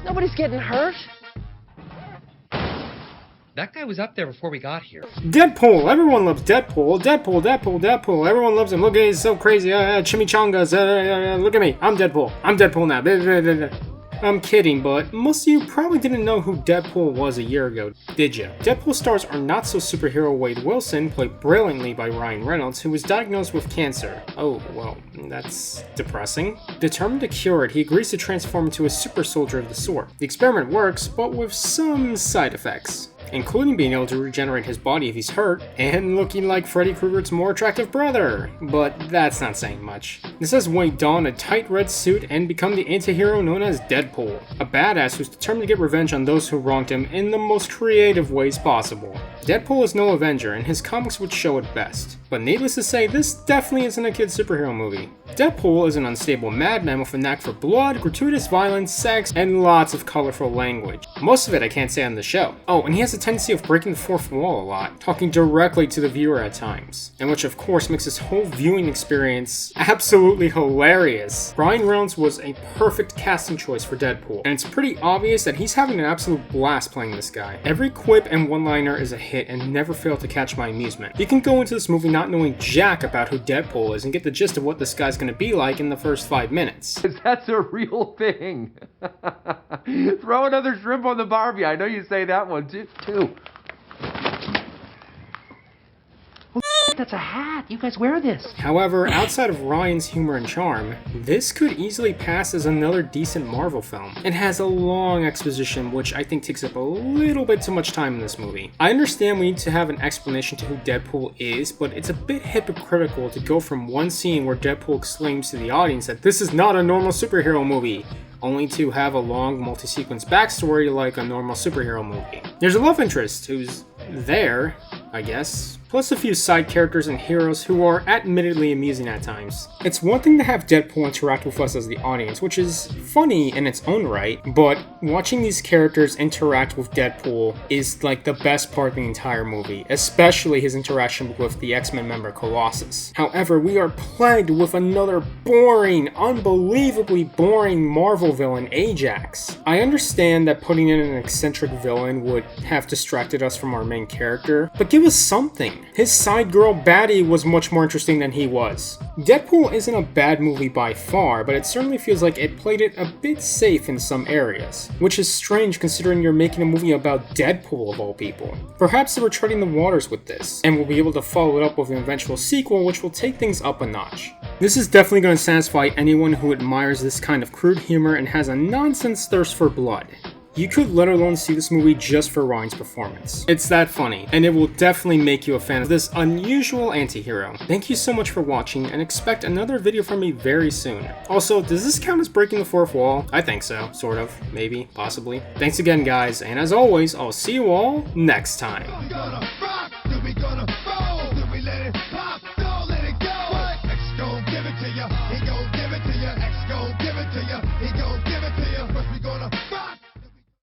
Nobody's getting hurt. That guy was up there before we got here. Deadpool! Everyone loves Deadpool. Deadpool. Everyone loves him. Look at he's so crazy. Chimichangas. Look at me. I'm Deadpool. I'm Deadpool now. I'm kidding, but most of you probably didn't know who Deadpool was a year ago, did ya? Deadpool stars are not-so-superhero Wade Wilson, played brilliantly by Ryan Reynolds, who was diagnosed with cancer. Oh, well, that's depressing. Determined to cure it, he agrees to transform into a super soldier of the sword. The experiment works, but with some side effects, including being able to regenerate his body if he's hurt, and looking like Freddy Krueger's more attractive brother. But that's not saying much. This has Wade don a tight red suit and become the anti-hero known as Deadpool, a badass who's determined to get revenge on those who wronged him in the most creative ways possible. Deadpool is no Avenger, and his comics would show it best. But needless to say, this definitely isn't a kid's superhero movie. Deadpool is an unstable madman with a knack for blood, gratuitous violence, sex, and lots of colorful language. Most of it I can't say on the show. Oh, and he has a tendency of breaking the fourth wall a lot, talking directly to the viewer at times, and which of course makes this whole viewing experience absolutely hilarious. Ryan Reynolds was a perfect casting choice for Deadpool, and it's pretty obvious that he's having an absolute blast playing this guy. Every quip and one-liner is a hit and never failed to catch my amusement. You can go into this movie not knowing jack about who Deadpool is and get the gist of what this guy's gonna be like in the first 5 minutes. That's a real thing. Throw another shrimp on the Barbie. I know you say that one too. That's a hat. You guys wear this. However, outside of Ryan's humor and charm, this could easily pass as another decent Marvel film. It has a long exposition, which I think takes up a little bit too much time in this movie. I understand we need to have an explanation to who Deadpool is, but it's a bit hypocritical to go from one scene where Deadpool exclaims to the audience that this is not a normal superhero movie, only to have a long multi-sequence backstory like a normal superhero movie. There's a love interest who's there, I guess, plus a few side characters and heroes who are admittedly amusing at times. It's one thing to have Deadpool interact with us as the audience, which is funny in its own right, but watching these characters interact with Deadpool is like the best part of the entire movie, especially his interaction with the X-Men member Colossus. However, we are plagued with another boring, unbelievably boring Marvel villain, Ajax. I understand that putting in an eccentric villain would have distracted us from our main character, but give us something. His side girl baddie was much more interesting than he was. Deadpool isn't a bad movie by far, but it certainly feels like it played it a bit safe in some areas, which is strange considering you're making a movie about Deadpool of all people. Perhaps they were treading the waters with this, and we'll be able to follow it up with an eventual sequel which will take things up a notch. This is definitely going to satisfy anyone who admires this kind of crude humor and has a nonsense thirst for blood. You could let alone see this movie just for Ryan's performance. It's that funny, and it will definitely make you a fan of this unusual anti-hero. Thank you so much for watching, and expect another video from me very soon. Also, does this count as breaking the fourth wall? I think so, sort of, maybe, possibly. Thanks again guys, and as always, I'll see you all next time.